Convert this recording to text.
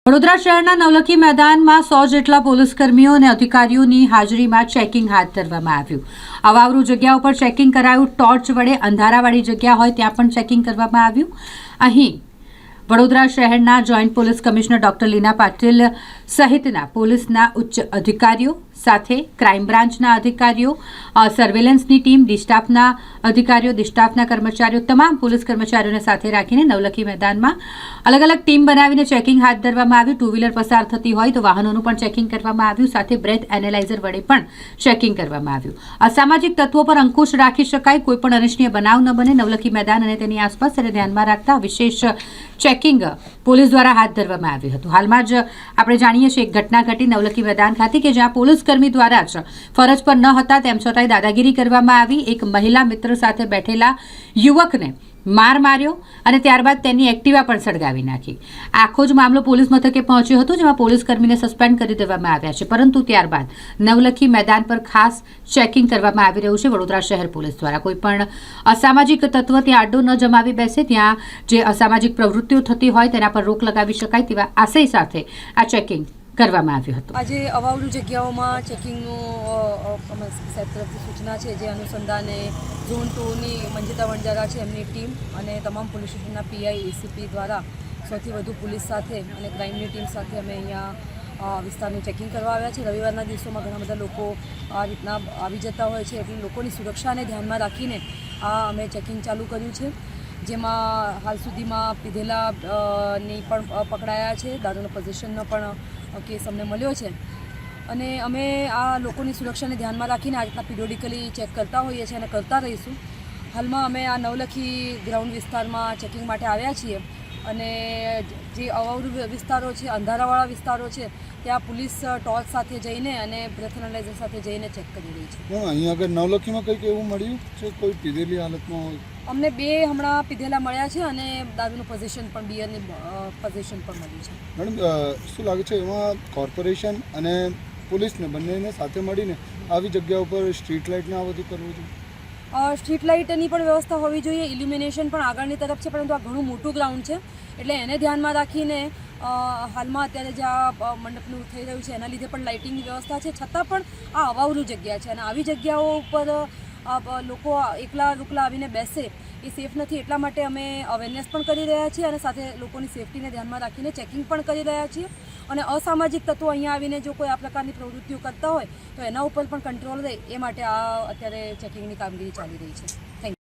વડોદરા શહેરના નવલખી મેદાનમાં 100 જેટલા પોલીસકર્મીઓ અને અધિકારીઓની હાજરીમાં ચેકિંગ હાથ ધરવામાં આવ્યું। અવાવરૂ જગ્યા ઉપર ચેકિંગ કરાયું। ટોર્ચ વડે અંધારાવાળી જગ્યા હોય ત્યાં પણ ચેકિંગ કરવામાં આવ્યું। અહીં વડોદરા શહેરના જોઈન્ટ પોલીસ કમિશનર ડોક્ટર લીના પાટીલ સહિતના પોલીસના ઉચ્ચ અધિકારીઓ સાથે ક્રાઇમ બ્રાન્ચના અધિકારીઓ, સર્વેલન્સની ટીમ, ડિસ્ટાફના અધિકારીઓ, ડિસ્ટાફના કર્મચારીઓ, તમામ પોલીસ કર્મચારીઓને સાથે રાખીને નવલખી મેદાનમાં અલગ અલગ ટીમ બનાવીને ચેકિંગ હાથ ધરવામાં આવ્યું। ટુ વ્હીલર પસાર થતી હોય તો વાહનોનું પણ ચેકિંગ કરવામાં આવ્યું। સાથે બ્રેથ એનાલાઇઝર વડે પણ ચેકિંગ કરવામાં આવ્યું। અસામાજિક તત્વો પર અંકુશ રાખી શકાય, કોઈપણ અનિચ્છનીય બનાવ ન બને, નવલખી મેદાન અને તેની આસપાસ તેને ધ્યાનમાં રાખતા વિશેષ ચેકિંગ પોલીસ દ્વારા હાથ ધરવામાં આવ્યું હતું। હાલમાં જ આપણે જાણીએ છીએ એક ઘટના ઘટી નવલખી મેદાન ખાતે કે જ્યાં પોલીસકર્મી દ્વારા જ ફરજ પર ન હતા તેમ છતાંય દાદાગીરી કરવામાં આવી। એક મહિલા મિત્ર સાથે બેઠેલા યુવકને માર માર્યો અને ત્યારબાદ તેની એક્ટિવા પણ સળગાવી નાખી। આખો જ મામલો પોલીસ મથકે પહોંચ્યો હતો, જેમાં પોલીસકર્મીને સસ્પેન્ડ કરી દેવામાં આવ્યા છે, પરંતુ ત્યારબાદ નવલખી મેદાન પર ખાસ ચેકિંગ કરવામાં આવી રહ્યું છે વડોદરા શહેર પોલીસ દ્વારા। કોઈ પણ અસામાજિક તત્વ ત્યાં આડો ન જમાવી બેસે, ત્યાં જે અસામાજિક પ્રવૃત્તિઓ થતી હોય તેના પર રોક લગાવી શકાય તેવા આશય સાથે આ ચેકિંગ કરવામાં આવ્યું હતું। આજે અવાવરૂ જગ્યાઓમાં ચેકિંગનું સાહેબ તરફથી સૂચના છે, જે અનુસંધાને ઝોન 2ની મંજિતા વણજારા છે એમની ટીમ અને તમામ પોલીસ સ્ટેશનના પીઆઈ, એસીપી દ્વારા સૌથી વધુ પોલીસ સાથે અને ક્રાઇમની ટીમ સાથે અમે અહીંયા વિસ્તારનું ચેકિંગ કરવા આવ્યા છે। રવિવારના દિવસોમાં ઘણા બધા લોકો આ રીતના આવી જતા હોય છે, એટલે લોકોની સુરક્ષાને ધ્યાનમાં રાખીને આ અમે ચેકિંગ ચાલુ કર્યું છે, જેમાં હાલ સુધીમાં પીધેલાની પણ પકડાયા છે, દારૂના પોઝિશનનો પણ કેસ અમને મળ્યો છે અને અમે આ લોકોની સુરક્ષાને ધ્યાનમાં રાખીને આ રીતના પિરિયોડિકલી ચેક કરતા હોઈએ છીએ અને કરતા રહીશું। હાલમાં અમે આ નવલખી ગ્રાઉન્ડ વિસ્તારમાં ચેકિંગ માટે આવ્યા છીએ અને જે અવાવરૂ વિસ્તારો છે, અંધારાવાળા વિસ્તારો છે, ત્યાં પોલીસ ટોર્ચ સાથે જઈને અને બ્રેથ એનાલાઇઝર સાથે જઈને ચેક કરી રહી છે। અહીં આગળ નવલખીમાં કંઈક એવું મળ્યું છે, કોઈ પીધેલી હાલતમાં હોય? અમને 2 હમણાં પીધેલા મળ્યા છે અને દારૂનું પોઝિશન પણ, બિયરની પોઝિશન પણ મળ્યું છે। મેડમ, શું લાગે છે એમાં કોર્પોરેશન અને પોલીસને બંનેને સાથે મળીને આવી જગ્યા ઉપર સ્ટ્રીટ લાઇટને આ બધું કરવું જોઈએ? સ્ટ્રીટ લાઇટની પણ વ્યવસ્થા હોવી જોઈએ, ઇલ્યુમિનેશન પણ આગળની તરફ છે, પરંતુ આ ઘણું મોટું ગ્રાઉન્ડ છે એટલે એને ધ્યાનમાં રાખીને હાલમાં અત્યારે જે આ મંડપનું થઈ રહ્યું છે એના લીધે પણ લાઇટિંગની વ્યવસ્થા છે, છતાં પણ આ અવાવરૂ જગ્યા છે અને આવી જગ્યાઓ ઉપર લોકો એકલા રૂકલા આવીને બેસે એ સેફ નથી, એટલા માટે અમે અવેરનેસ પણ કરી રહ્યા છીએ અને સાથે લોકોની સેફટીને ધ્યાનમાં રાખીને ચેકિંગ પણ કરી રહ્યા છીએ અને અસામાજિક તત્વો અહીંયા આવીને જો કોઈ આ પ્રકારની પ્રવૃત્તિઓ કરતા હોય તો એના ઉપર પણ કંટ્રોલ રહે એ માટે આ અત્યારે ચેકિંગની કામગીરી ચાલી રહી છે। Thank you.